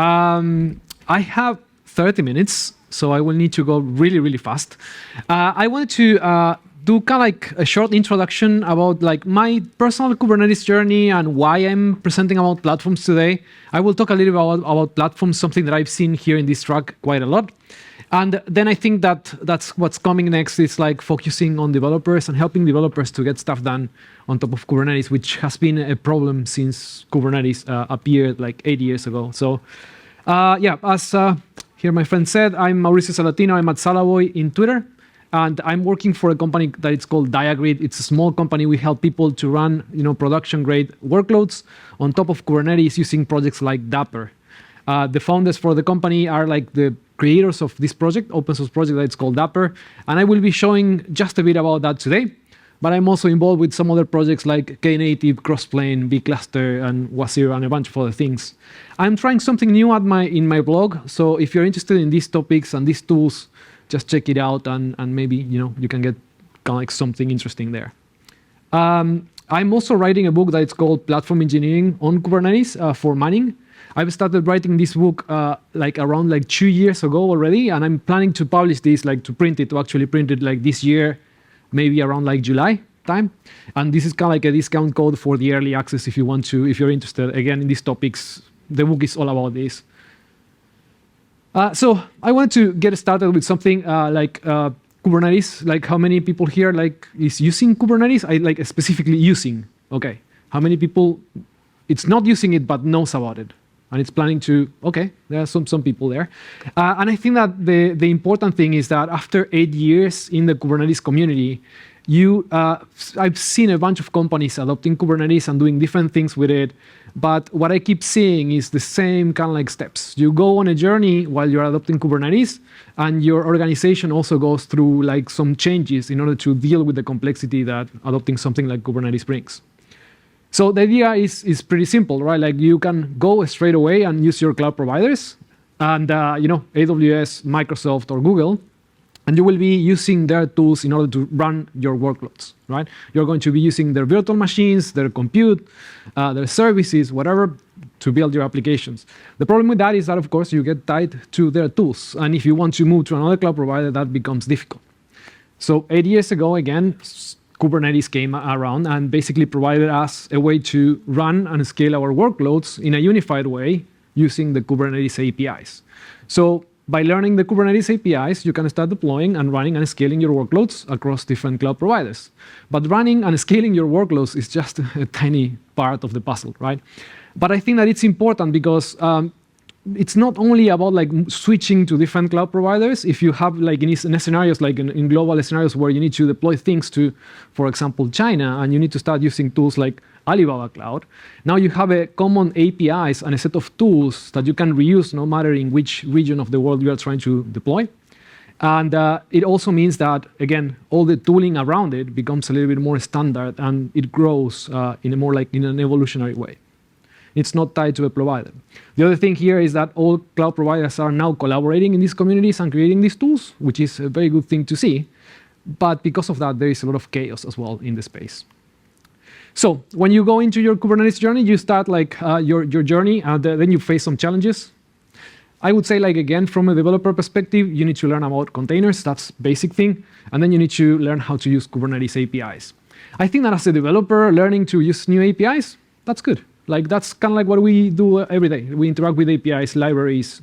I have 30 minutes, so I will need to go really, really fast. I wanted to do kind of like a short introduction about like my personal Kubernetes journey and why I'm presenting about platforms today. I will talk a little bit about platforms, something that I've seen here in this track quite a lot. And then I think that's what's coming next is like focusing on developers and helping developers to get stuff done on top of Kubernetes, which has been a problem since Kubernetes appeared like 8 years ago. So yeah, as here my friend said, I'm Mauricio Salatino. I'm at Salaboy in Twitter. And I'm working for a company that it's called Diagrid. It's a small company. We help people to run production-grade workloads on top of Kubernetes using projects like Dapper. The founders for the company are like the creators of this project, open source project that it's called Dapper. And I will be showing just a bit about that today. But I'm also involved with some other projects like Knative, Crossplane, vCluster, and Wazir, and a bunch of other things. I'm trying something new in my blog. So if you're interested in these topics and these tools, just check it out, and maybe you can get kind of like something interesting there. I'm also writing a book that it's called Platform Engineering on Kubernetes for Manning. I've started writing this book like around like 2 years ago already, and I'm planning to publish this, like to actually print it like this year, maybe around like July time. And this is kind of like a discount code for the early access if you're interested again in these topics. The book is all about this. So I wanted to get started with something like Kubernetes. Like how many people here like is using Kubernetes? I like specifically using. Okay, how many people? It's not using it but knows about it, and it's planning to. Okay, there are some people there, and I think that the important thing is that after 8 years in the Kubernetes community, I've seen a bunch of companies adopting Kubernetes and doing different things with it. But what I keep seeing is the same kind of like steps. You go on a journey while you're adopting Kubernetes, and your organization also goes through like some changes in order to deal with the complexity that adopting something like Kubernetes brings. So the idea is pretty simple, right? Like you can go straight away and use your cloud providers, and AWS, Microsoft, or Google. And you will be using their tools in order to run your workloads, right? You're going to be using their virtual machines, their compute, their services, whatever, to build your applications. The problem with that is that, of course, you get tied to their tools. And if you want to move to another cloud provider, that becomes difficult. So 8 years ago, again, Kubernetes came around and basically provided us a way to run and scale our workloads in a unified way using the Kubernetes APIs. So by learning the Kubernetes APIs, you can start deploying and running and scaling your workloads across different cloud providers. But running and scaling your workloads is just a tiny part of the puzzle, right? But I think that it's important because it's not only about like switching to different cloud providers. If you have like in scenarios, like in global scenarios where you need to deploy things to, for example, China, and you need to start using tools like Alibaba Cloud, now you have a common APIs and a set of tools that you can reuse no matter in which region of the world you are trying to deploy. And it also means that, again, all the tooling around it becomes a little bit more standard, and it grows in an evolutionary way. It's not tied to a provider. The other thing here is that all cloud providers are now collaborating in these communities and creating these tools, which is a very good thing to see. But because of that, there is a lot of chaos as well in the space. So when you go into your Kubernetes journey, you start like your journey, and then you face some challenges. I would say, like again, from a developer perspective, you need to learn about containers. That's basic thing. And then you need to learn how to use Kubernetes APIs. I think that as a developer, learning to use new APIs, that's good. Like that's kind of like what we do every day. We interact with APIs, libraries,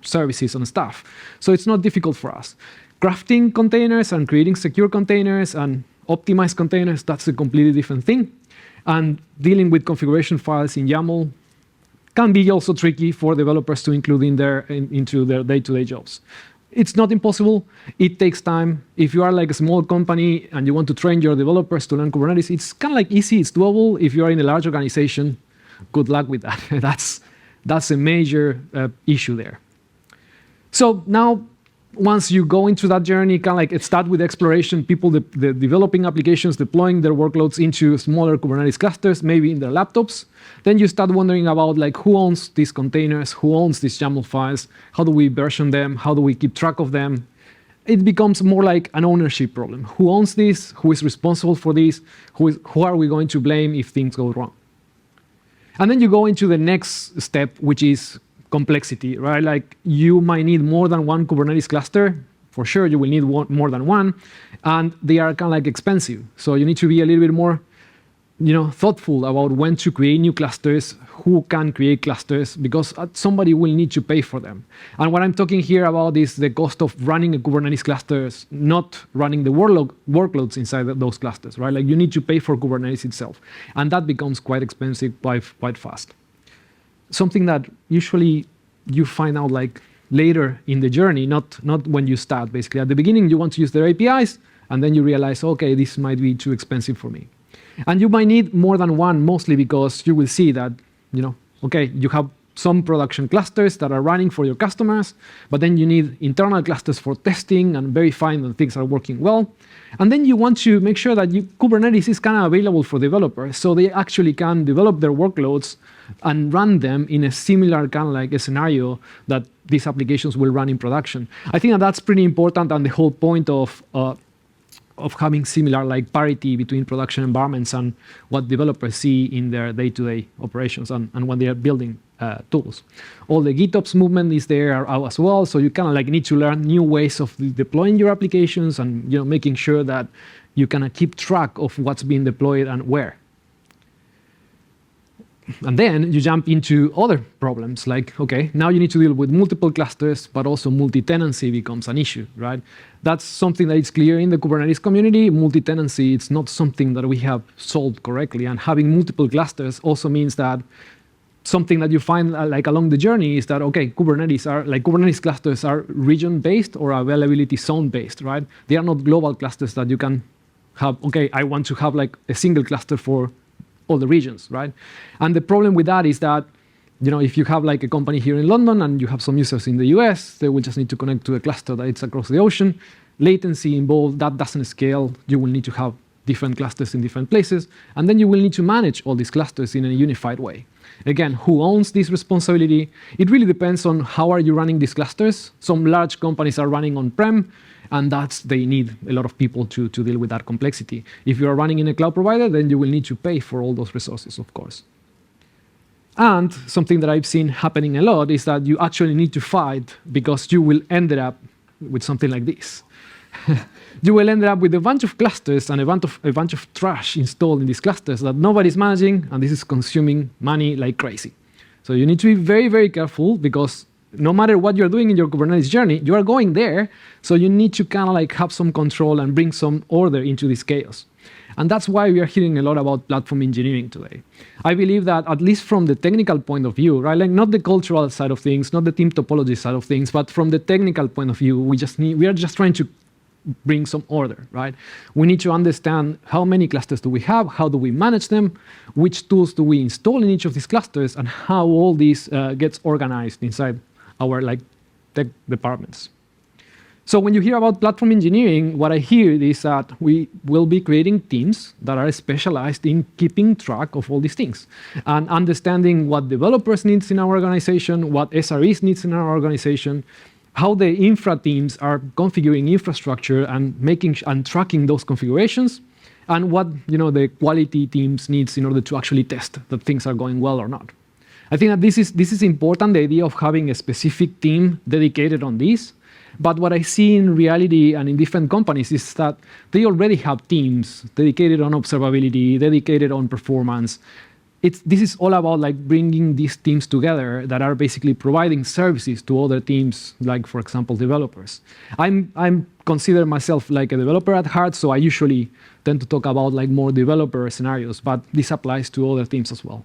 services and stuff. So it's not difficult for us. Crafting containers and creating secure containers and optimized containers, that's a completely different thing. And dealing with configuration files in YAML can be also tricky for developers to include into their day-to-day jobs. It's not impossible. It takes time. If you are like a small company and you want to train your developers to learn Kubernetes, it's kind of like easy. It's doable. If you are in a large organization, good luck with that. That's a major issue there. So now, once you go into that journey, kind of like it starts with exploration, people developing applications, deploying their workloads into smaller Kubernetes clusters, maybe in their laptops. Then you start wondering about like who owns these containers, who owns these YAML files, how do we version them, how do we keep track of them? It becomes more like an ownership problem. Who owns this? Who is responsible for this? Who are we going to blame if things go wrong? And then you go into the next step, which is complexity, right? Like you might need more than one Kubernetes cluster. For sure, you will need more than one, and they are kind of like expensive. So you need to be a little bit more, thoughtful about when to create new clusters, who can create clusters, because somebody will need to pay for them. And what I'm talking here about is the cost of running a Kubernetes clusters, not running the workloads inside those clusters, right? Like you need to pay for Kubernetes itself, and that becomes quite expensive quite fast. Something that usually you find out like later in the journey, not when you start. Basically, at the beginning, you want to use their APIs, and then you realize, okay, this might be too expensive for me. And you might need more than one, mostly because you will see that, okay, you have some production clusters that are running for your customers, but then you need internal clusters for testing and verifying that things are working well. And then you want to make sure that Kubernetes is kind of available for developers, so they actually can develop their workloads and run them in a similar kind of like a scenario that these applications will run in production. I think that's pretty important, and the whole point of having similar like parity between production environments and what developers see in their day-to-day operations and when they are building tools. All the GitOps movement is there as well, so you kind of like need to learn new ways of deploying your applications and making sure that you kind of keep track of what's being deployed and where. And then you jump into other problems like, okay, now you need to deal with multiple clusters, but also multi-tenancy becomes an issue, right? That's something that is clear in the Kubernetes community. Multi-tenancy, it's not something that we have solved correctly. And having multiple clusters also means that something that you find like along the journey is that, okay, Kubernetes clusters are region-based or availability zone-based, right? They are not global clusters that you can have, okay, I want to have like a single cluster for all the regions, right? And the problem with that is that, if you have like a company here in London and you have some users in the US, they will just need to connect to a cluster that is across the ocean. Latency involved, that doesn't scale. You will need to have different clusters in different places, and then you will need to manage all these clusters in a unified way. Again, who owns this responsibility? It really depends on how are you running these clusters. Some large companies are running on-prem, and they need a lot of people to deal with that complexity. If you are running in a cloud provider, then you will need to pay for all those resources, of course. And something that I've seen happening a lot is that you actually need to fight because you will end up with something like this. You will end up with a bunch of clusters and a bunch of trash installed in these clusters that nobody's managing, and this is consuming money like crazy. So you need to be very, very careful, because no matter what you're doing in your Kubernetes journey, you are going there, so you need to kind of like have some control and bring some order into this chaos. And that's why we are hearing a lot about platform engineering today. I believe that, at least from the technical point of view, right, like not the cultural side of things, not the team topology side of things, but from the technical point of view, we are just trying to bring some order, right? We need to understand how many clusters do we have, how do we manage them, which tools do we install in each of these clusters, and how all this gets organized inside our like tech departments. So when you hear about platform engineering, what I hear is that we will be creating teams that are specialized in keeping track of all these things and understanding what developers needs in our organization, what SREs needs in our organization, how the infra teams are configuring infrastructure and making and tracking those configurations, and what the quality teams needs in order to actually test that things are going well or not. I think that this is important, the idea of having a specific team dedicated on this. But what I see in reality and in different companies is that they already have teams dedicated on observability, dedicated on performance. This is all about like bringing these teams together that are basically providing services to other teams, like, for example, developers. I'm consider myself like a developer at heart, so I usually tend to talk about like more developer scenarios, but this applies to other teams as well.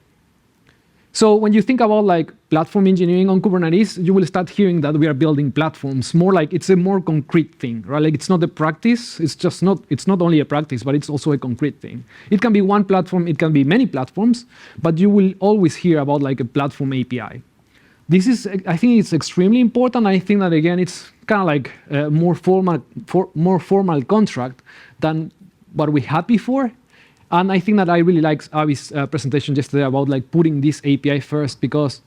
So when you think about like platform engineering on Kubernetes, you will start hearing that we are building platforms, more like it's a more concrete thing, right? Like it's not a practice, it's not only a practice, but it's also a concrete thing. It can be one platform, it can be many platforms, but you will always hear about like a platform API. This is, I think it's extremely important. I think that again, it's kind of like a more formal contract than what we had before. And I think that I really liked Avi's presentation yesterday about like putting this API first, because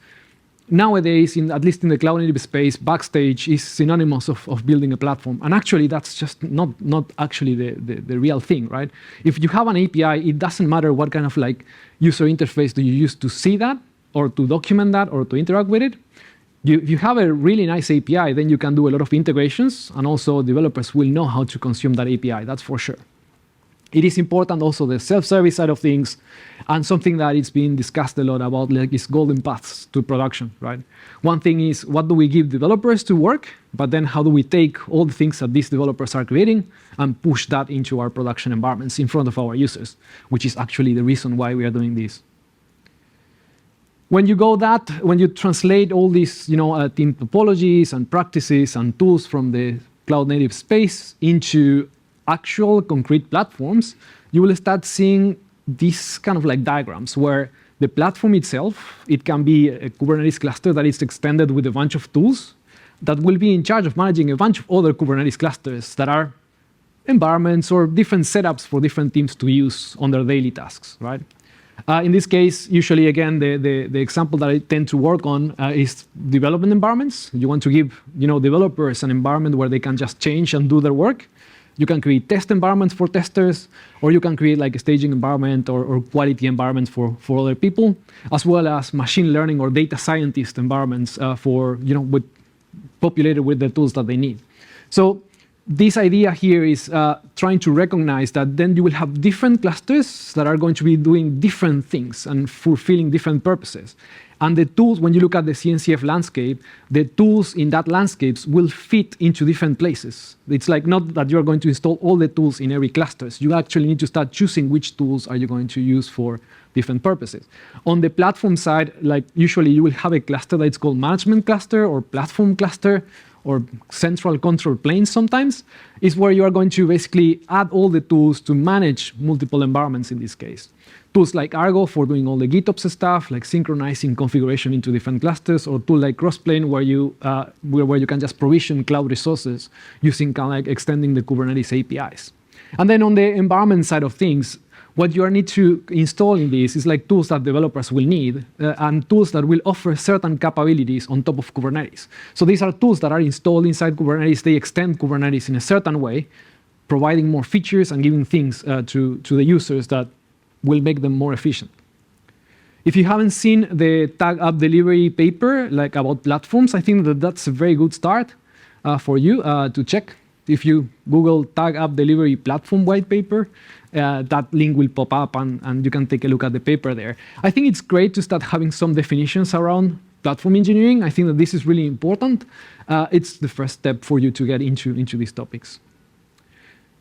nowadays, at least in the cloud native space, backstage is synonymous of building a platform. And actually, that's just not actually the real thing, right? If you have an API, it doesn't matter what kind of like user interface do you use to see that, or to document that, or to interact with it. If you have a really nice API, then you can do a lot of integrations, and also developers will know how to consume that API, that's for sure. It is important also the self-service side of things, and something that is being discussed a lot about like is golden paths to production, right? One thing is what do we give developers to work, but then how do we take all the things that these developers are creating and push that into our production environments in front of our users, which is actually the reason why we are doing this. When you translate all these team topologies and practices and tools from the cloud native space into actual concrete platforms, you will start seeing these kind of like diagrams where the platform itself, it can be a Kubernetes cluster that is extended with a bunch of tools that will be in charge of managing a bunch of other Kubernetes clusters that are environments or different setups for different teams to use on their daily tasks, right? In this case, usually, again, the example that I tend to work on is development environments. You want to give developers an environment where they can just change and do their work. You can create test environments for testers, or you can create like a staging environment or quality environments for other people, as well as machine learning or data scientist environments populated with the tools that they need. So this idea here is trying to recognize that then you will have different clusters that are going to be doing different things and fulfilling different purposes. And the tools, when you look at the CNCF landscape, the tools in that landscapes will fit into different places. It's like not that you're going to install all the tools in every cluster. You actually need to start choosing which tools are you going to use for different purposes. On the platform side, like usually you will have a cluster that's called management cluster or platform cluster or central control plane sometimes, is where you are going to basically add all the tools to manage multiple environments in this case. Tools like Argo for doing all the GitOps stuff, like synchronizing configuration into different clusters, or tool like Crossplane where you can just provision cloud resources using kind of like extending the Kubernetes APIs. And then on the environment side of things, what you need to install in this is like tools that developers will need and tools that will offer certain capabilities on top of Kubernetes. So these are tools that are installed inside Kubernetes. They extend Kubernetes in a certain way, providing more features and giving things to the users that will make them more efficient. If you haven't seen the Tag App Delivery paper like about platforms, I think that that's a very good start for you to check. If you Google Tag App Delivery Platform white paper, that link will pop up and you can take a look at the paper there. I think it's great to start having some definitions around platform engineering. I think that this is really important. It's the first step for you to get into these topics.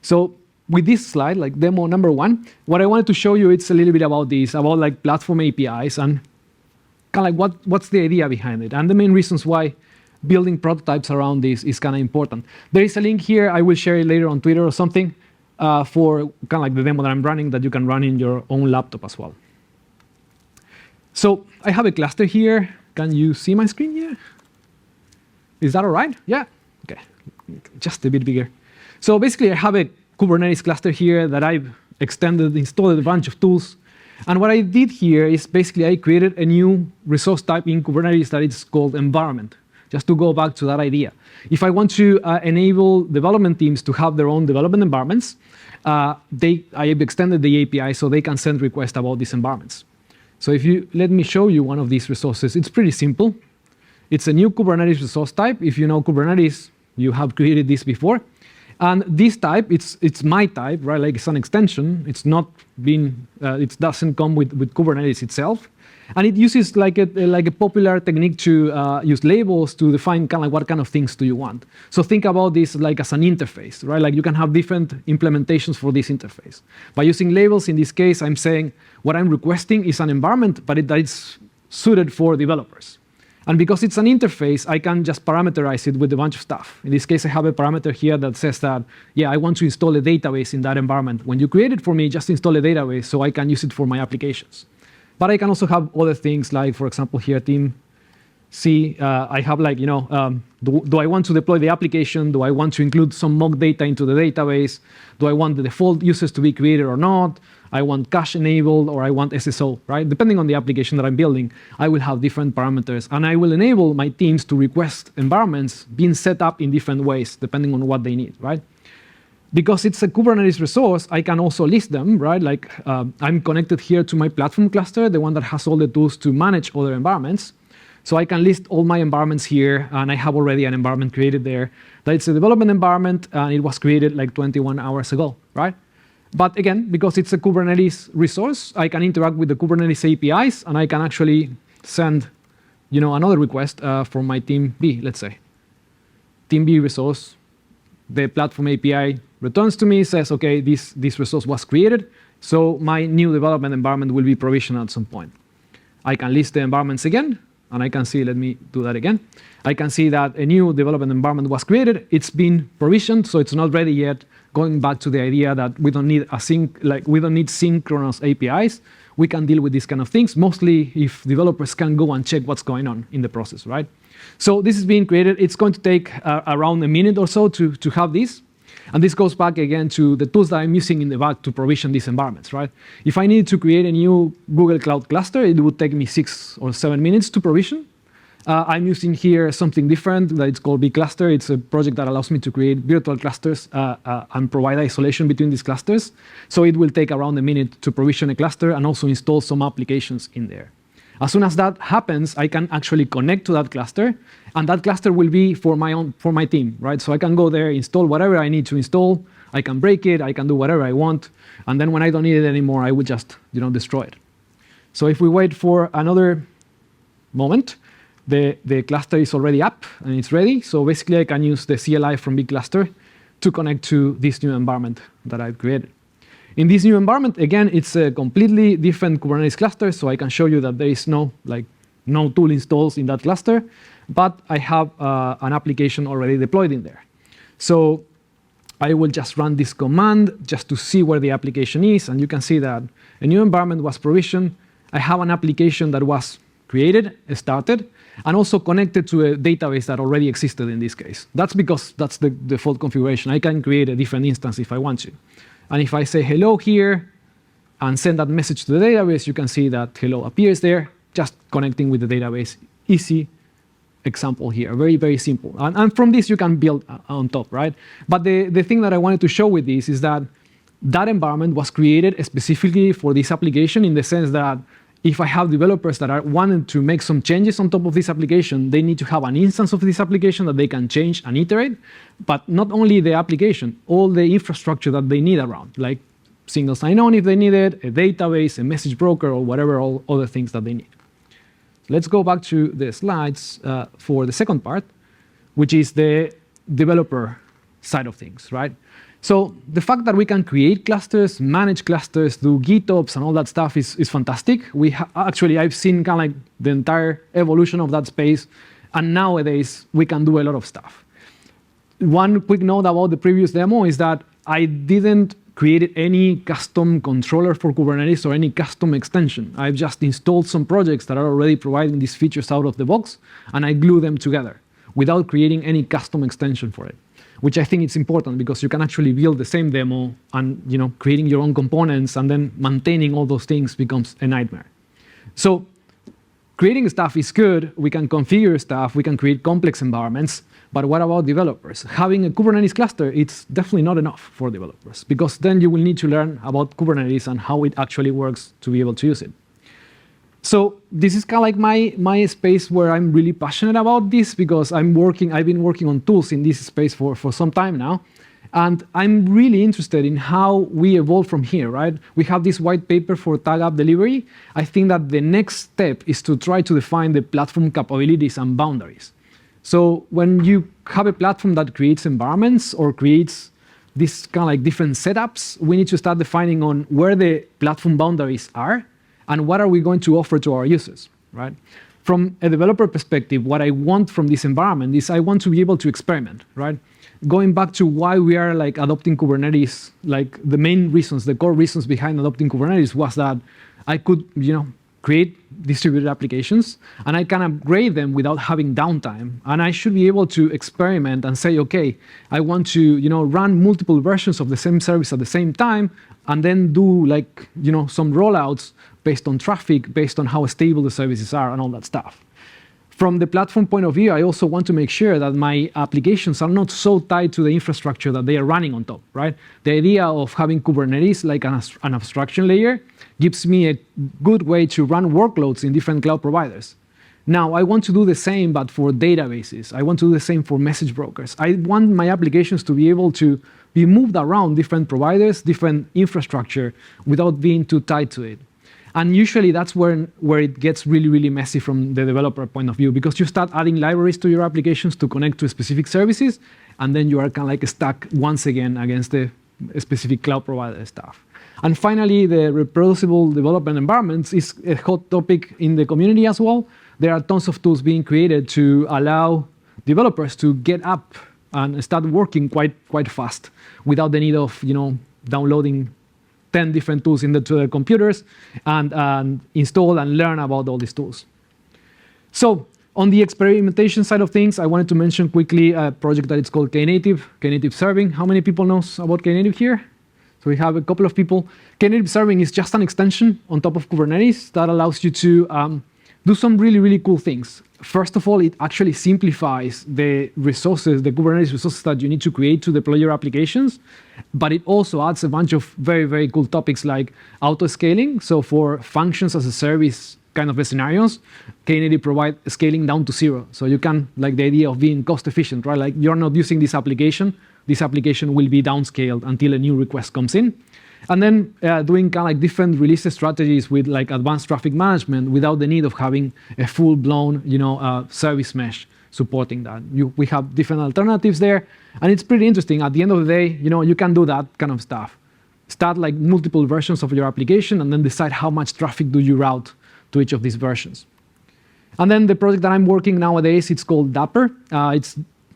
So with this slide, like demo number 1, what I wanted to show you, it's a little bit about this, about like platform APIs and kind of like what's the idea behind it and the main reasons why building prototypes around this is kind of important. There is a link here. I will share it later on Twitter or something for kind of like the demo that I'm running that you can run in your own laptop as well. So I have a cluster here. Can you see my screen here? Is that all right? Yeah? Okay. Just a bit bigger. So basically, I have a Kubernetes cluster here that I've installed a bunch of tools. And what I did here is basically I created a new resource type in Kubernetes that is called environment, just to go back to that idea. If I want to enable development teams to have their own development environments, I have extended the API so they can send requests about these environments. So if you let me show you one of these resources, it's pretty simple. It's a new Kubernetes resource type. If you know Kubernetes, you have created this before. And this type, it's my type, right? Like it's an extension. It's not been, it doesn't come with Kubernetes itself. And it uses like a popular technique to use labels to define kind of like what kind of things do you want. So think about this like as an interface, right? Like you can have different implementations for this interface. By using labels, in this case, I'm saying what I'm requesting is an environment, but that is suited for developers. And because it's an interface, I can just parameterize it with a bunch of stuff. In this case, I have a parameter here that says that, yeah, I want to install a database in that environment. When you create it for me, just install a database so I can use it for my applications. But I can also have other things like, for example, here, team C, I have like, do I want to deploy the application? Do I want to include some mock data into the database? Do I want the default users to be created or not? I want cache enabled or I want SSO, right? Depending on the application that I'm building, I will have different parameters. And I will enable my teams to request environments being set up in different ways, depending on what they need, right? Because it's a Kubernetes resource, I can also list them, right? Like I'm connected here to my platform cluster, the one that has all the tools to manage other environments. So I can list all my environments here, and I have already an environment created there. That's a development environment, and it was created like 21 hours ago, right? But again, because it's a Kubernetes resource, I can interact with the Kubernetes APIs, and I can actually send, another request from my team B, let's say. Team B resource, the platform API returns to me, says, okay, this resource was created, so my new development environment will be provisioned at some point. I can list the environments again, and I can see, let me do that again. I can see that a new development environment was created. It's been provisioned, so it's not ready yet. Going back to the idea that we don't need we don't need synchronous APIs. We can deal with these kind of things, mostly if developers can go and check what's going on in the process, right? So this is being created. It's going to take around a minute or so to have this. And this goes back again to the tools that I'm using in the back to provision these environments, right? If I needed to create a new Google Cloud cluster, it would take me 6 or 7 minutes to provision. I'm using here something different that it's called vCluster. It's a project that allows me to create virtual clusters and provide isolation between these clusters. So it will take around a minute to provision a cluster and also install some applications in there. As soon as that happens, I can actually connect to that cluster, and that cluster will be for my team, right? So I can go there, install whatever I need to install. I can break it. I can do whatever I want, and then when I don't need it anymore, I will just destroy it. So if we wait for another moment, the cluster is already up and it's ready. So basically, I can use the CLI from vCluster to connect to this new environment that I've created. In this new environment, again, it's a completely different Kubernetes cluster, so I can show you that there is no tool installs in that cluster, but I have an application already deployed in there. So I will just run this command just to see where the application is, and you can see that a new environment was provisioned. I have an application that was created, started, and also connected to a database that already existed in this case. That's because that's the default configuration. I can create a different instance if I want to. And if I say hello here and send that message to the database, you can see that hello appears there, just connecting with the database. Easy example here, very, very simple. And from this, you can build on top, right? But the thing that I wanted to show with this is that that environment was created specifically for this application, in the sense that if I have developers that are wanting to make some changes on top of this application, they need to have an instance of this application that they can change and iterate. But not only the application, all the infrastructure that they need around, like single sign-on if they need it, a database, a message broker, or whatever all other things that they need. Let's go back to the slides for the second part, which is the developer side of things, right? So the fact that we can create clusters, manage clusters, do GitOps and all that stuff is fantastic. Actually, I've seen kind of like the entire evolution of that space, and nowadays we can do a lot of stuff. One quick note about the previous demo is that I didn't create any custom controller for Kubernetes or any custom extension. I've just installed some projects that are already providing these features out of the box, and I glue them together without creating any custom extension for it, which I think is important because you can actually build the same demo, and creating your own components and then maintaining all those things becomes a nightmare. So creating stuff is good. We can configure stuff. We can create complex environments. But what about developers? Having a Kubernetes cluster, it's definitely not enough for developers, because then you will need to learn about Kubernetes and how it actually works to be able to use it. So this is kind of like my space where I'm really passionate about this, because I've been working on tools in this space for some time now. And I'm really interested in how we evolve from here, right? We have this white paper for tag app delivery. I think that the next step is to try to define the platform capabilities and boundaries. So when you have a platform that creates environments or creates this kind of like different setups, we need to start defining on where the platform boundaries are and what are we going to offer to our users, right? From a developer perspective, what I want from this environment is I want to be able to experiment, right? Going back to why we are like adopting Kubernetes, like the main reasons, the core reasons behind adopting Kubernetes was that I could, create distributed applications, and I can upgrade them without having downtime. And I should be able to experiment and say, okay, I want to run multiple versions of the same service at the same time, and then do some rollouts based on traffic, based on how stable the services are and all that stuff. From the platform point of view, I also want to make sure that my applications are not so tied to the infrastructure that they are running on top, right? The idea of having Kubernetes like an abstraction layer gives me a good way to run workloads in different cloud providers. Now, I want to do the same, but for databases. I want to do the same for message brokers. I want my applications to be able to be moved around different providers, different infrastructure, without being too tied to it. And usually that's where it gets really, really messy from the developer point of view, because you start adding libraries to your applications to connect to specific services, and then you are kind of like stuck once again against the specific cloud provider stuff. And finally, the reproducible development environments is a hot topic in the community as well. There are tons of tools being created to allow developers to get up and start working quite fast without the need of downloading 10 different tools into their computers and install and learn about all these tools. So on the experimentation side of things, I wanted to mention quickly a project that it's called Knative Serving. How many people knows about Knative here? So we have a couple of people. Knative Serving is just an extension on top of Kubernetes that allows you to do some really, really cool things. First of all, it actually simplifies the resources, the Kubernetes resources that you need to create to deploy your applications, but it also adds a bunch of very, very cool topics like auto-scaling. So for functions as a service kind of scenarios, Knative provides scaling down to 0. So you can, like the idea of being cost efficient, right? Like you're not using this application will be downscaled until a new request comes in. And then doing kind of like different release strategies with like advanced traffic management without the need of having a full-blown, service mesh supporting that. We have different alternatives there, and it's pretty interesting. At the end of the day, you can do that kind of stuff. Start like multiple versions of your application, and then decide how much traffic do you route to each of these versions. And then the project that I'm working nowadays, it's called Dapper.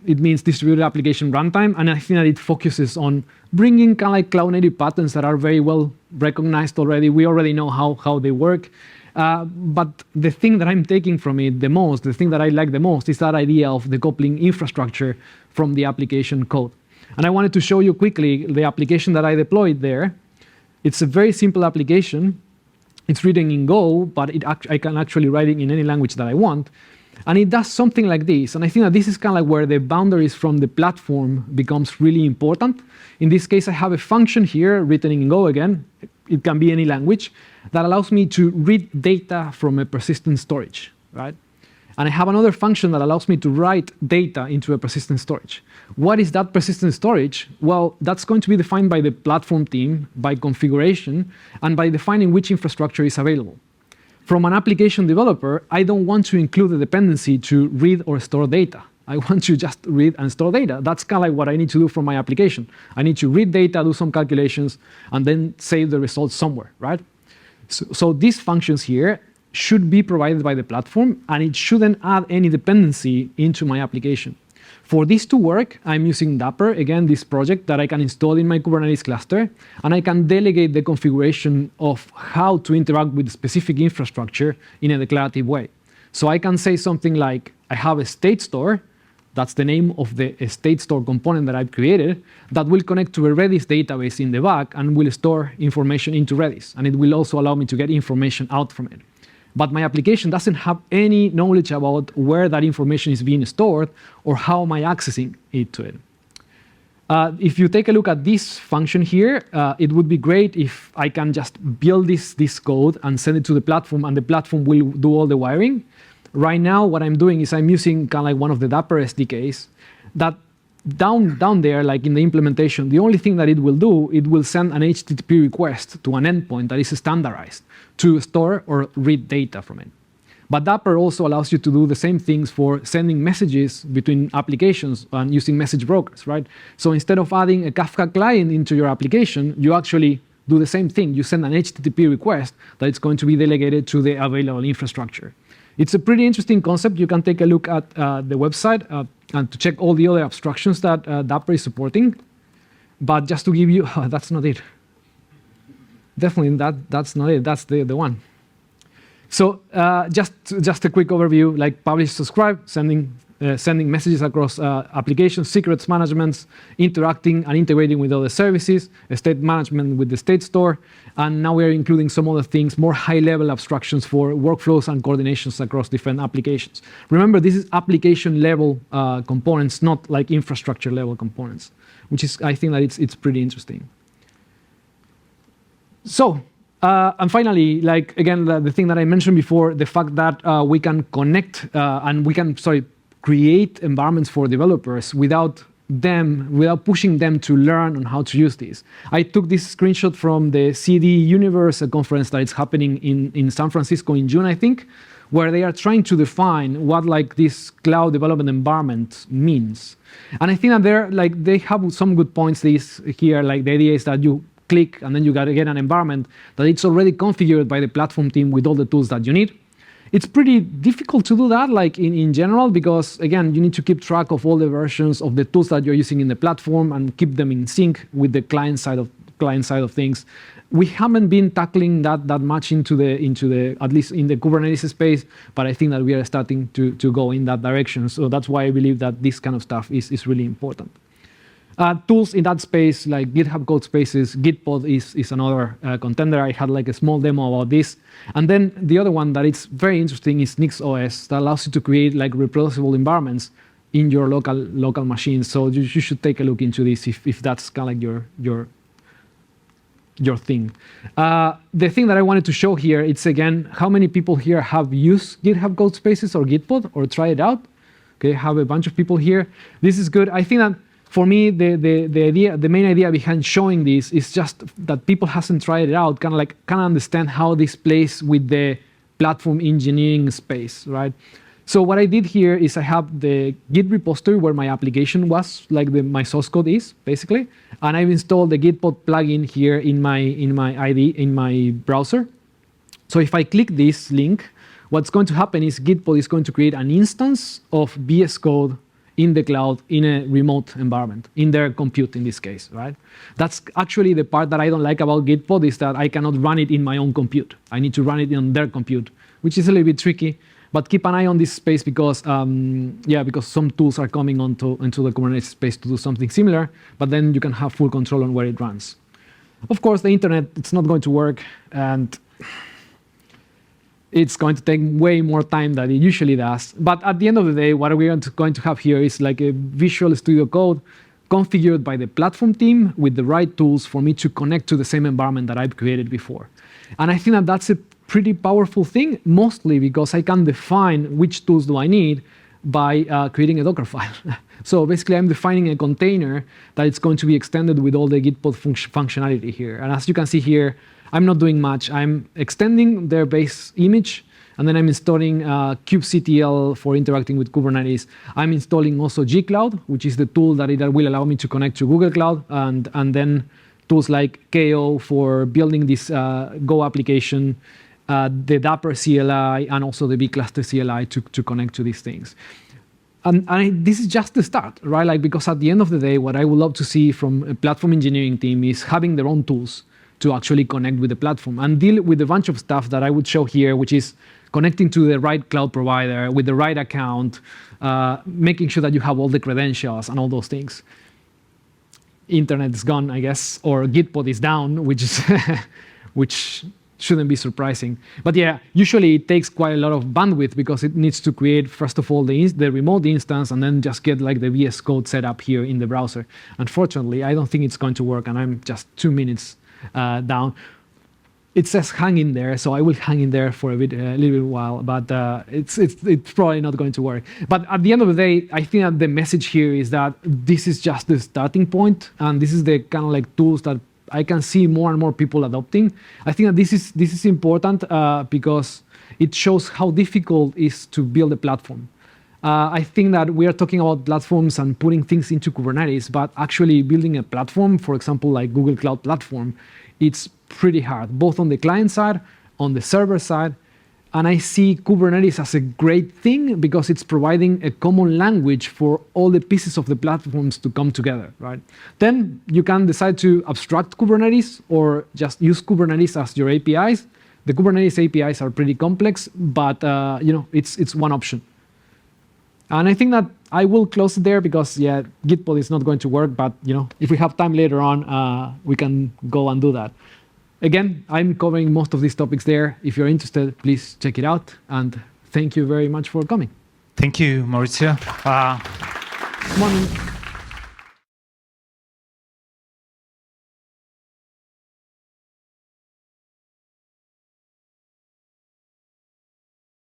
It means distributed application runtime, and I think that it focuses on bringing kind of like cloud native patterns that are very well recognized already. We already know how they work. But the thing that I'm taking from it the most, the thing that I like the most, is that idea of decoupling infrastructure from the application code. And I wanted to show you quickly the application that I deployed there. It's a very simple application. It's written in Go, but I can actually write it in any language that I want. And it does something like this. And I think that this is kind of like where the boundaries from the platform becomes really important. In this case, I have a function here written in Go again. It can be any language that allows me to read data from a persistent storage, right? And I have another function that allows me to write data into a persistent storage. What is that persistent storage? Well, that's going to be defined by the platform team, by configuration, and by defining which infrastructure is available. From an application developer, I don't want to include a dependency to read or store data. I want to just read and store data. That's kind of like what I need to do for my application. I need to read data, do some calculations, and then save the results somewhere, right? So these functions here should be provided by the platform, and it shouldn't add any dependency into my application. For this to work, I'm using Dapper, again, this project that I can install in my Kubernetes cluster, and I can delegate the configuration of how to interact with specific infrastructure in a declarative way. So I can say something like, I have a state store, that's the name of the state store component that I've created, that will connect to a Redis database in the back and will store information into Redis. And it will also allow me to get information out from it. But my application doesn't have any knowledge about where that information is being stored or how am I accessing it to it. If you take a look at this function here, it would be great if I can just build this code and send it to the platform, and the platform will do all the wiring. Right now, what I'm doing is I'm using kind of like one of the Dapper SDKs that down there, like in the implementation, the only thing that it will do, it will send an HTTP request to an endpoint that is standardized to store or read data from it. But Dapper also allows you to do the same things for sending messages between applications and using message brokers, right? So instead of adding a Kafka client into your application, you actually do the same thing. You send an HTTP request that it's going to be delegated to the available infrastructure. It's a pretty interesting concept. You can take a look at the website and to check all the other abstractions that Dapper is supporting. But just to give you, that's not it. Definitely, that's not it. That's the one. So just a quick overview, like publish, subscribe, sending messages across applications, secrets management, interacting and integrating with other services, state management with the state store, and now we are including some other things, more high-level abstractions for workflows and coordinations across different applications. Remember, this is application-level components, not like infrastructure-level components, which is, I think that it's pretty interesting. So And finally, like again, the thing that I mentioned before, the fact that we can connect and we can, create environments for developers without pushing them to learn on how to use this. I took this screenshot from the CD Universe, a conference that is happening in San Francisco in June, I think, where they are trying to define what like this cloud development environment means. And I think that they have some good points here. Like the idea is that you click and then you gotta get an environment that it's already configured by the platform team with all the tools that you need. It's pretty difficult to do that, like in general, because again, you need to keep track of all the versions of the tools that you're using in the platform and keep them in sync with the client side of things. We haven't been tackling that much into the at least in the Kubernetes space, but I think that we are starting to go in that direction. So that's why I believe that this kind of stuff is really important. Tools in that space, like GitHub Codespaces, Gitpod is another contender. I had like a small demo about this. And then the other one that is very interesting is NixOS, that allows you to create like reproducible environments in your local machines. So you should take a look into this if that's kind of like your thing. The thing that I wanted to show here, it's again, how many people here have used GitHub Codespaces or Gitpod or tried it out? Okay, have a bunch of people here. This is good. I think that for me, the main idea behind showing this is just that people hasn't tried it out, kind of understand how this plays with the platform engineering space, right? So what I did here is I have the Git repository where my application was, like my source code is, basically, and I've installed the Gitpod plugin here in my browser. So if I click this link, what's going to happen is Gitpod is going to create an instance of VS Code in the cloud in a remote environment, in their compute in this case, right? That's actually the part that I don't like about Gitpod, is that I cannot run it in my own compute. I need to run it on their compute, which is a little bit tricky. But keep an eye on this space because, because some tools are coming into the Kubernetes space to do something similar, but then you can have full control on where it runs. Of course, the internet, it's not going to work, and it's going to take way more time than it usually does. But at the end of the day, what we're going to have here is like a Visual Studio Code configured by the platform team with the right tools for me to connect to the same environment that I've created before. And I think that that's a pretty powerful thing, mostly because I can define which tools do I need by creating a Docker file. So basically, I'm defining a container that it's going to be extended with all the Gitpod functionality here. And as you can see here, I'm not doing much. I'm extending their base image, and then I'm installing kubectl for interacting with Kubernetes. I'm installing also gcloud, which is the tool that will allow me to connect to Google Cloud, and then tools like KO for building this Go application, the Dapper CLI, and also the vCluster CLI to connect to these things. And this is just the start, right? Like, because at the end of the day, what I would love to see from a platform engineering team is having their own tools to actually connect with the platform and deal with a bunch of stuff that I would show here, which is connecting to the right cloud provider with the right account, making sure that you have all the credentials and all those things. Internet is gone, I guess, or Gitpod is down, which shouldn't be surprising. But yeah, usually it takes quite a lot of bandwidth because it needs to create, first of all, the remote instance and then just get like the VS Code set up here in the browser. Unfortunately, I don't think it's going to work, and I'm just 2 minutes down. It says hang in there, so I will hang in there for a little bit while, but it's probably not going to work. But at the end of the day, I think that the message here is that this is just the starting point, and this is the kind of like tools that I can see more and more people adopting. I think that this is important because it shows how difficult it is to build a platform. I think that we are talking about platforms and putting things into Kubernetes, but actually building a platform, for example, like Google Cloud Platform, it's pretty hard, both on the client side, on the server side. And I see Kubernetes as a great thing because it's providing a common language for all the pieces of the platforms to come together, right? Then you can decide to abstract Kubernetes or just use Kubernetes as your APIs. The Kubernetes APIs are pretty complex, but it's one option. And I think that I will close it there because, yeah, Gitpod is not going to work, but if we have time later on, we can go and do that. Again, I'm covering most of these topics there. If you're interested, please check it out. And thank you very much for coming. Thank you, Mauricio. Come on.